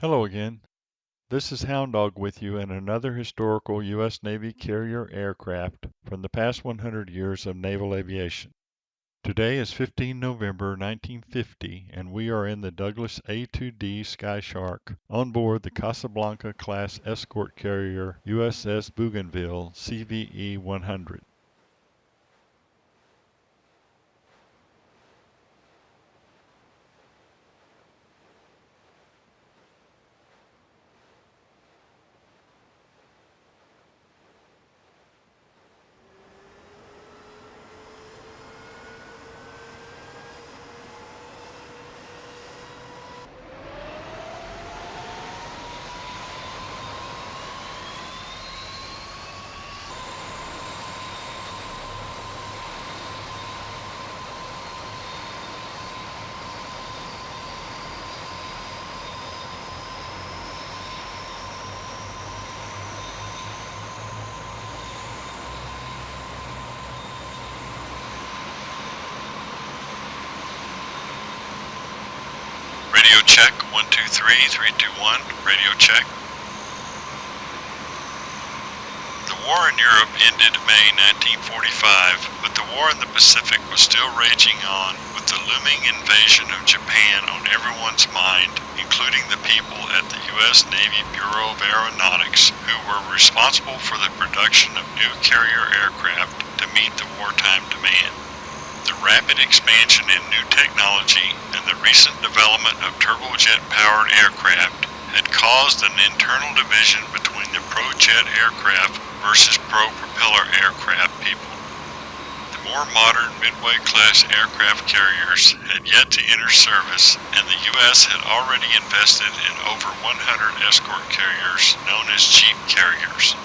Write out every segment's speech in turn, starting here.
Hello again. This is Houndawg with you in another historical U.S. Navy carrier aircraft from the past 100 years of naval aviation. Today is 15 November 1950 and we are in the Douglas A2D Skyshark on board the Casablanca class escort carrier USS Bougainville CVE 100. Radio check, 123, 321, radio check. The war in Europe ended May 1945, but the war in the Pacific was still raging on, with the looming invasion of Japan on everyone's mind, including the people at the U.S. Navy Bureau of Aeronautics, who were responsible for the production of new carrier aircraft to meet the wartime demand. The rapid expansion in new technology and the recent development of turbojet-powered aircraft had caused an internal division between the pro-jet aircraft versus pro-propeller aircraft people. The more modern Midway-class aircraft carriers had yet to enter service, and the U.S. had already invested in over 100 escort carriers known as jeep carriers.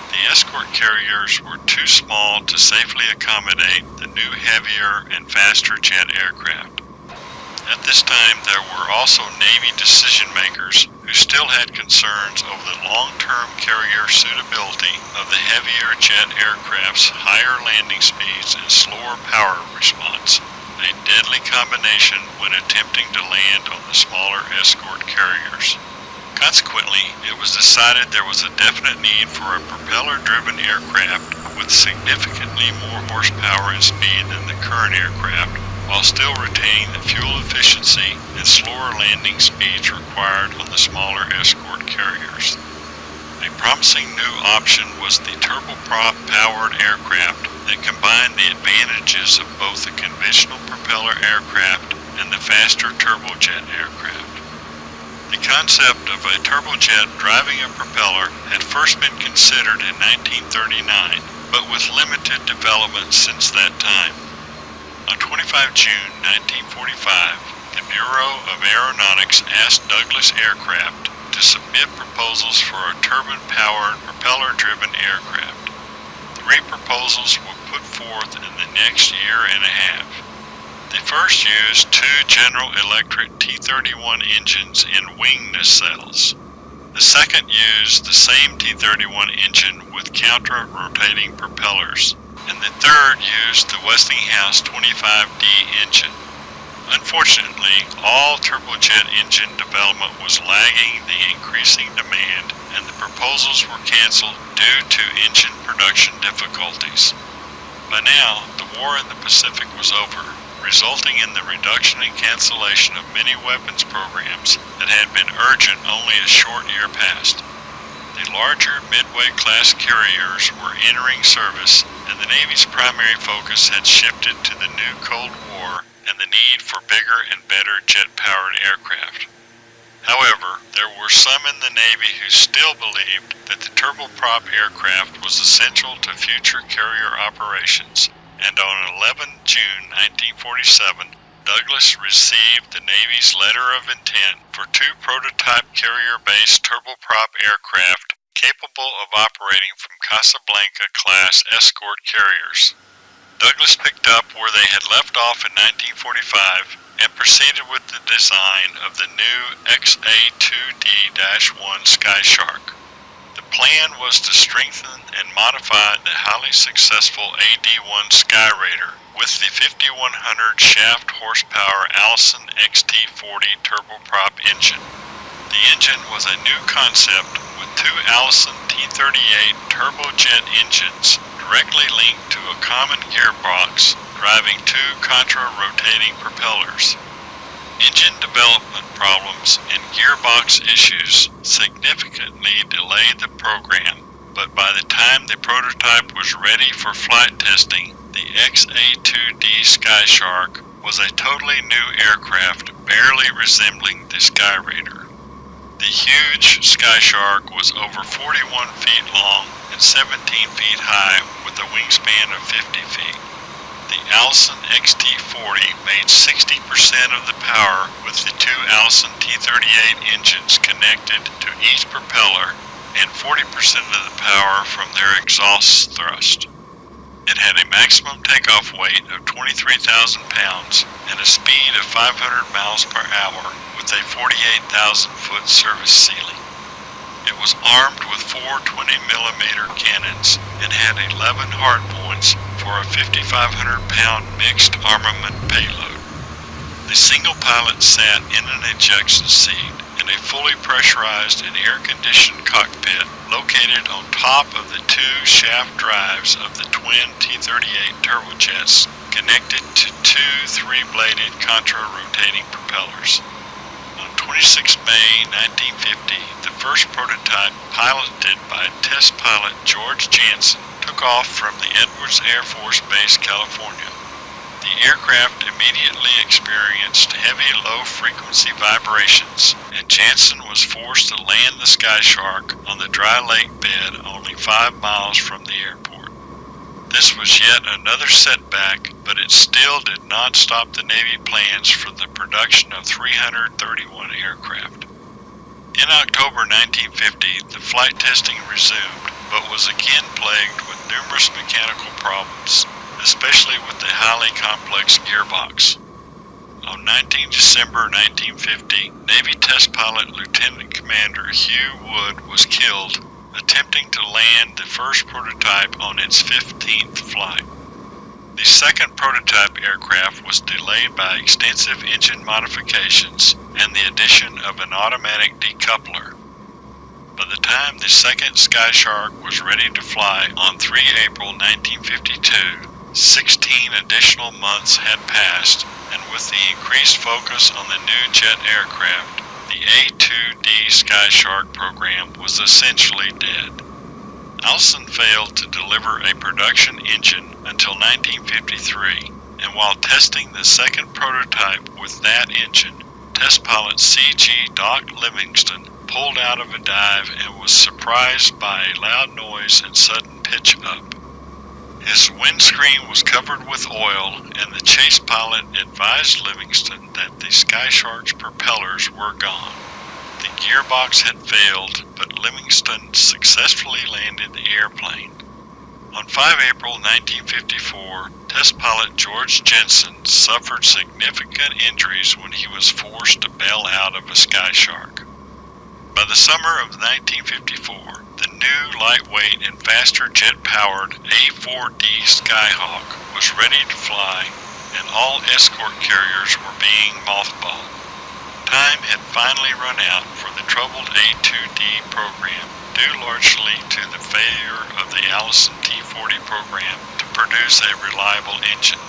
The escort carriers were too small to safely accommodate the new heavier and faster jet aircraft. At this time, there were also Navy decision makers who still had concerns over the long-term carrier suitability of the heavier jet aircraft's higher landing speeds and slower power response, a deadly combination when attempting to land on the smaller escort carriers. Consequently, it was decided there was a definite need for a propeller-driven aircraft with significantly more horsepower and speed than the current aircraft, while still retaining the fuel efficiency and slower landing speeds required on the smaller escort carriers. A promising new option was the turboprop-powered aircraft that combined the advantages of both the conventional propeller aircraft and the faster turbojet aircraft. The concept of a turbojet driving a propeller had first been considered in 1939, but with limited development since that time. On 25 June 1945, the Bureau of Aeronautics asked Douglas Aircraft to submit proposals for a turbine-powered, propeller-driven aircraft. 3 proposals were put forth in the next year and a half. They first used 2 General Electric T-31 engines in wing nacelles. The second used the same T-31 engine with counter-rotating propellers, and the third used the Westinghouse 25D engine. Unfortunately, all turbojet engine development was lagging the increasing demand, and the proposals were canceled due to engine production difficulties. By now, the war in the Pacific was over, resulting in the reduction and cancellation of many weapons programs that had been urgent only a short year past. The larger Midway-class carriers were entering service, and the Navy's primary focus had shifted to the new Cold War and the need for bigger and better jet-powered aircraft. However, there were some in the Navy who still believed that the turboprop aircraft was essential to future carrier operations, and on 11 June 1947, Douglas received the Navy's letter of intent for 2 prototype carrier-based turboprop aircraft capable of operating from Casablanca-class escort carriers. Douglas picked up where they had left off in 1945 and proceeded with the design of the new XA2D-1 Skyshark. The plan was to strengthen and modify the highly successful AD-1 Skyraider with the 5100 shaft horsepower Allison XT40 turboprop engine. The engine was a new concept with two Allison T-38 turbojet engines directly linked to a common gearbox driving two contra-rotating propellers. Engine development problems and gearbox issues significantly delayed the program, but by the time the prototype was ready for flight testing, the A2D Skyshark was a totally new aircraft barely resembling the Skyraider. The huge Skyshark was over 41 feet long and 17 feet high with a wingspan of 50 feet. The Allison XT-40 made 60% of the power with the two Allison T-38 engines connected to each propeller and 40% of the power from their exhaust thrust. It had a maximum takeoff weight of 23,000 pounds and a speed of 500 miles per hour with a 48,000-foot service ceiling. It was armed with four 20mm cannons and had 11 hardpoints for a 5,500-pound mixed armament payload. The single pilot sat in an ejection seat in a fully pressurized and air-conditioned cockpit located on top of the two shaft drives of the twin T-38 turbojets connected to two three-bladed contra-rotating propellers. On 26 May 1950, the first prototype, piloted by test pilot George Jansen, took off from the Edwards Air Force Base, California. The aircraft immediately experienced heavy low-frequency vibrations, and Jansen was forced to land the Skyshark on the dry lake bed only 5 miles from the airport. This was yet another setback, but it still did not stop the Navy plans for the production of 331 aircraft. In October 1950, the flight testing resumed, but was again plagued with numerous mechanical problems, especially with the highly complex gearbox. On 19 December 1950, Navy test pilot Lieutenant Commander Hugh Wood was killed attempting to land the first prototype on its 15th flight. The second prototype aircraft was delayed by extensive engine modifications and the addition of an automatic decoupler. By the time the second Skyshark was ready to fly on 3 April 1952, 16 additional months had passed, and with the increased focus on the new jet aircraft, the A2D Skyshark program was essentially dead. Allison failed to deliver a production engine until 1953, and while testing the second prototype with that engine, test pilot C.G. Doc Livingston pulled out of a dive and was surprised by a loud noise and sudden pitch up. His windscreen was covered with oil, and the chase pilot advised Livingston that the Skyshark's propellers were gone. The gearbox had failed, but Livingston successfully landed the airplane. On 5 April 1954, test pilot George Jansen suffered significant injuries when he was forced to bail out of a Skyshark. By the summer of 1954, the new lightweight and faster jet-powered A4D Skyhawk was ready to fly, and all escort carriers were being mothballed. Time had finally run out for the troubled A2D program, due largely to the failure of the Allison T-40 program to produce a reliable engine.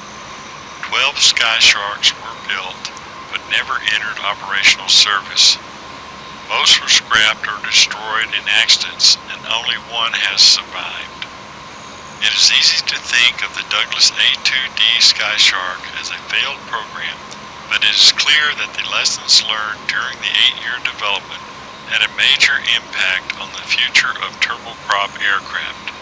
12 Skysharks were built, but never entered operational service. Most were scrapped or destroyed in accidents, and only one has survived. It is easy to think of the Douglas A2D Skyshark as a failed program, but it is clear that the lessons learned during the 8-year development had a major impact on the future of turboprop aircraft.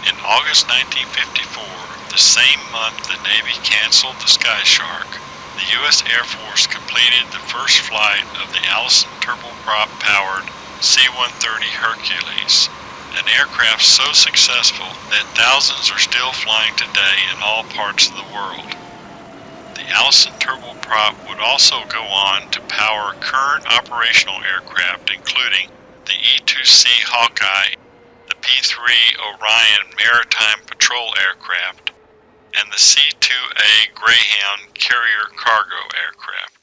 In August 1954, the same month the Navy canceled the Skyshark, the U.S. Air Force completed the first flight of the Allison turboprop-powered C-130 Hercules, an aircraft so successful that thousands are still flying today in all parts of the world. The Allison turboprop would also go on to power current operational aircraft including the E-2C Hawkeye, the P-3 Orion Maritime Patrol Aircraft, and the C-2A Greyhound carrier cargo aircraft.